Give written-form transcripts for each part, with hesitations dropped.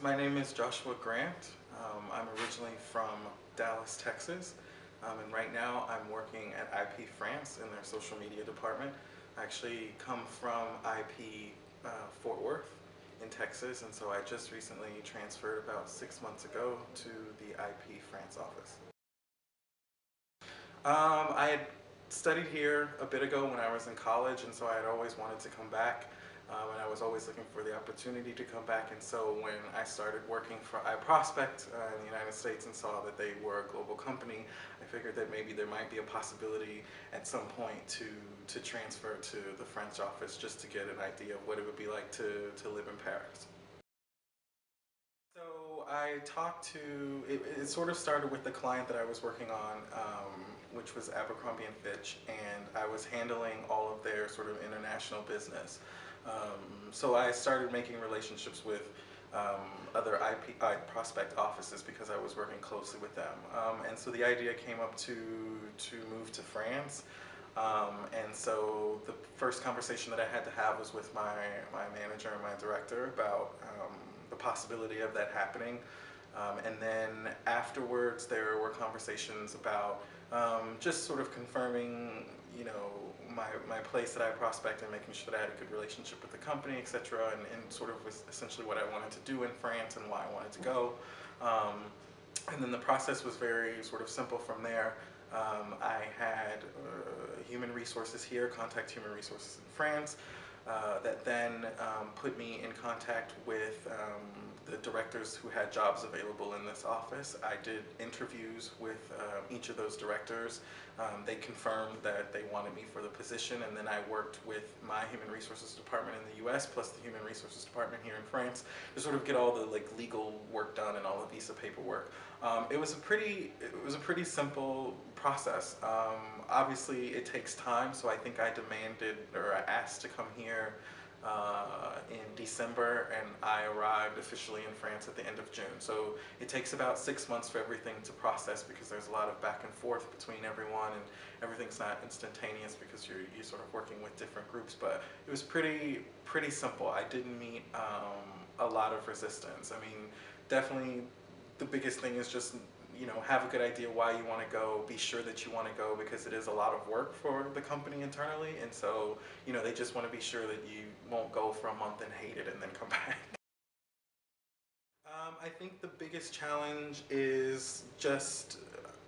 My name is Joshua Grant. I'm originally from Dallas, Texas, and right now I'm working at IP France in their social media department. I actually come from IP Fort Worth in Texas, and so I just recently transferred about 6 months ago to the IP France office. I had studied here a bit ago when I was in college, and so I had always wanted to come back. And I was always looking for the opportunity to come back. And so when I started working for iProspect in the United States and saw that they were a global company, I figured that maybe there might be a possibility at some point to transfer to the French office just to get an idea of what it would be like to live in Paris. So I talked to, it sort of started with the client that I was working on, which was Abercrombie and Fitch, and I was handling all of their sort of international business. So I started making relationships with other prospect offices because I was working closely with them. And so the idea came up to move to France. And so the first conversation that I had to have was with my manager and my director about the possibility of that happening. And then afterwards, there were conversations about just sort of confirming, you know, my place that I prospect and making sure that I had a good relationship with the company, et cetera, and sort of was essentially what I wanted to do in France and why I wanted to go. And then the process was very sort of simple from there. I had human resources here contact human resources in France that then put me in contact with the directors who had jobs available in this office. I did interviews with each of those directors. They confirmed that they wanted me for the position, and then I worked with my human resources department in the US plus the human resources department here in France to sort of get all the legal work done and all the visa paperwork. It was a pretty simple process. Obviously it takes time, so I think I demanded or I asked to come here in December, and I arrived officially in France at the end of June. So it takes about 6 months for everything to process because there's a lot of back and forth between everyone, and everything's not instantaneous because you're sort of working with different groups. But it was pretty simple. I didn't meet a lot of resistance. I mean, definitely the biggest thing is just, you know, have a good idea why you want to go, be sure that you want to go, because it is a lot of work for the company internally, and so, you know, they just want to be sure that you won't go for a month and hate it and then come back. I think the biggest challenge is just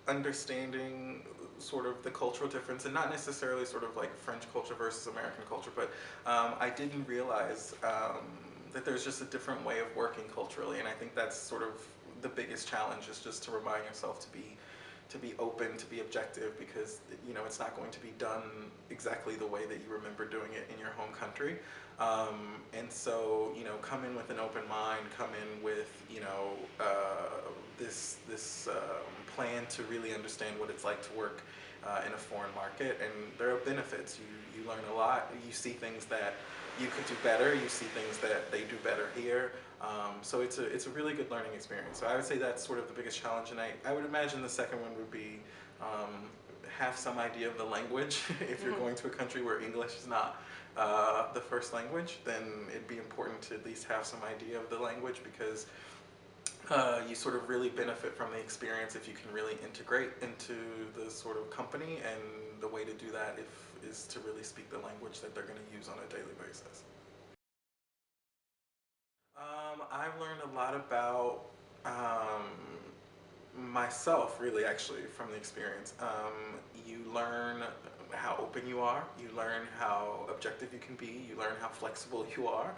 understanding sort of the cultural difference, and not necessarily sort of like French culture versus American culture, but I didn't realize that there's just a different way of working culturally, and I think that's sort of the biggest challenge, is just to remind yourself to be open, to be objective, because, you know, it's not going to be done exactly the way that you remember doing it in your home country. And so, you know, come in with an open mind, come in with, you know, this plan to really understand what it's like to work in a foreign market, and there are benefits. You learn a lot. You see things that you could do better. You see things that they do better here. So it's a really good learning experience. So I would say that's sort of the biggest challenge, and I would imagine the second one would be have some idea of the language. If you're going to a country where English is not the first language, then it'd be important to at least have some idea of the language, because you sort of really benefit from the experience if you can really integrate into the sort of company, and the way to do that is to really speak the language that they're going to use on a daily basis. I've learned a lot about myself, really, actually, from the experience. You learn how open you are, you learn how objective you can be, you learn how flexible you are,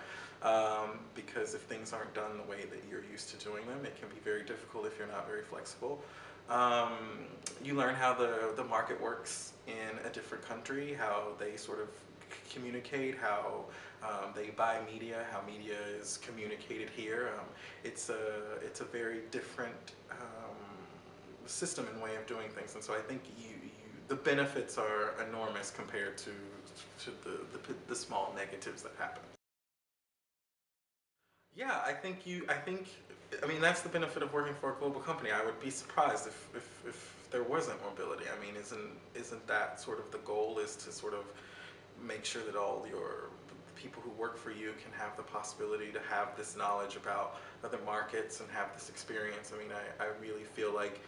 because if things aren't done the way that you're used to doing them, it can be very difficult if you're not very flexible. Um, you learn how the market works in a different country, how they sort of communicate, how they buy media, how media is communicated here. It's a very different system and way of doing things, and so I think the benefits are enormous compared to the small negatives that happen. Yeah, I mean, that's the benefit of working for a global company. I would be surprised if there wasn't mobility. I mean, isn't that sort of the goal, is to sort of make sure that all your people who work for you can have the possibility to have this knowledge about other markets and have this experience. I mean, I really feel like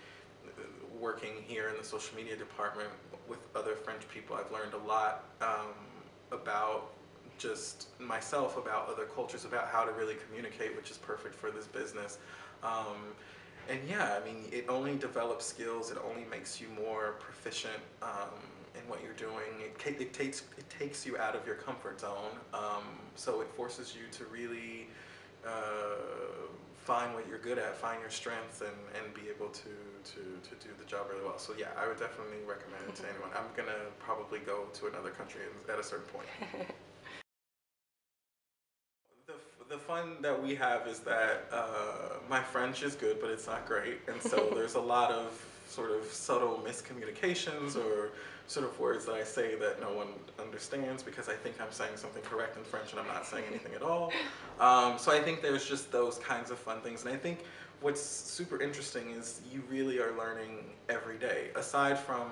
working here in the social media department with other French people, I've learned a lot about just myself, about other cultures, about how to really communicate, which is perfect for this business. And yeah, I mean, it only develops skills, it only makes you more proficient in what you're doing. It takes you out of your comfort zone, so it forces you to really find what you're good at, find your strengths, and be able to do the job really well. So yeah, I would definitely recommend it to anyone. I'm gonna probably go to another country at a certain point. The fun that we have is that my French is good, but it's not great, and so there's a lot of sort of subtle miscommunications or sort of words that I say that no one understands because I think I'm saying something correct in French and I'm not saying anything at all. So I think there's just those kinds of fun things, and I think what's super interesting is you really are learning every day, aside from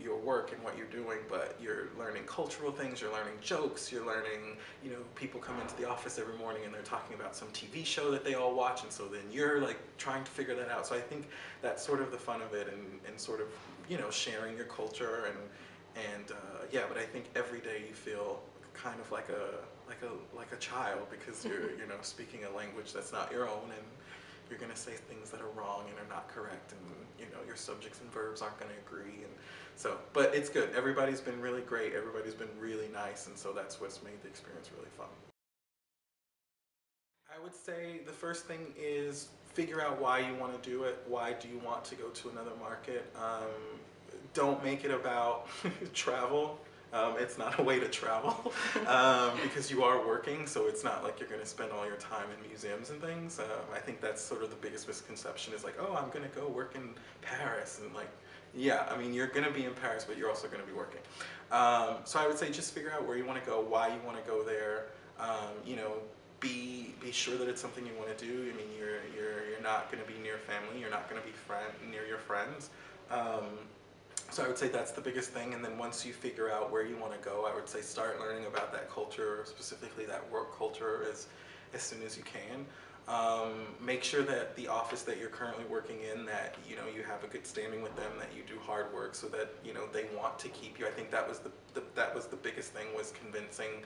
your work and what you're doing, but you're learning cultural things, you're learning jokes, you're learning, you know, people come into the office every morning and they're talking about some TV show that they all watch, and so then you're like trying to figure that out. So I think that's sort of the fun of it, and sort of, you know, sharing your culture and yeah, but I think every day you feel kind of like a child because you're, you know, speaking a language that's not your own, and you're going to say things that are wrong and are not correct, and you know, your subjects and verbs aren't going to agree, and so, but it's good. Everybody's been really great, everybody's been really nice, and so that's what's made the experience really fun. I would say the first thing is figure out why you want to do it. Why do you want to go to another market? Don't make it about travel. It's not a way to travel because you are working, so it's not like you're going to spend all your time in museums and things. I think that's sort of the biggest misconception is like, oh, I'm going to go work in Paris, and like, yeah, I mean, you're going to be in Paris, but you're also going to be working. So I would say just figure out where you want to go, why you want to go there. You know, be sure that it's something you want to do. I mean, you're not going to be near family. You're not going to be near your friends. So I would say that's the biggest thing. And then once you figure out where you want to go, I would say start learning about that culture, specifically that work culture, as soon as you can. Make sure that the office that you're currently working in, that you know you have a good standing with them, that you do hard work, so that you know they want to keep you. I think that was the biggest thing, was convincing,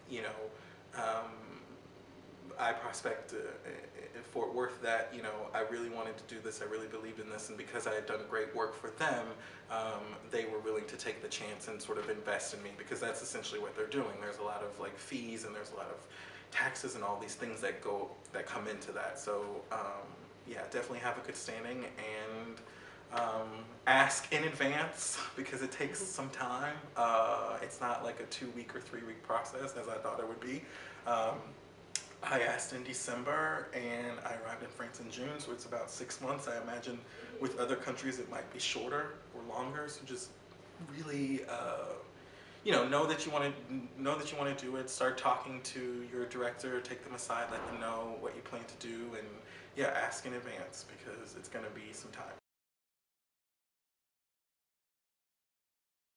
you know, iProspect in Fort Worth that, you know, I really wanted to do this, I really believed in this, and because I had done great work for them, they were willing to take the chance and sort of invest in me, because that's essentially what they're doing. There's a lot of like fees, and there's a lot of taxes and all these things that come into that. So yeah, definitely have a good standing, and ask in advance because it takes some time. It's not like a 2-week or 3-week process as I thought it would be. I asked in December and I arrived in France in June, so it's about 6 months. I imagine with other countries it might be shorter or longer. So just really, you know that you want to do it. Start talking to your director, take them aside, let them know what you plan to do, and yeah, ask in advance because it's going to be some time.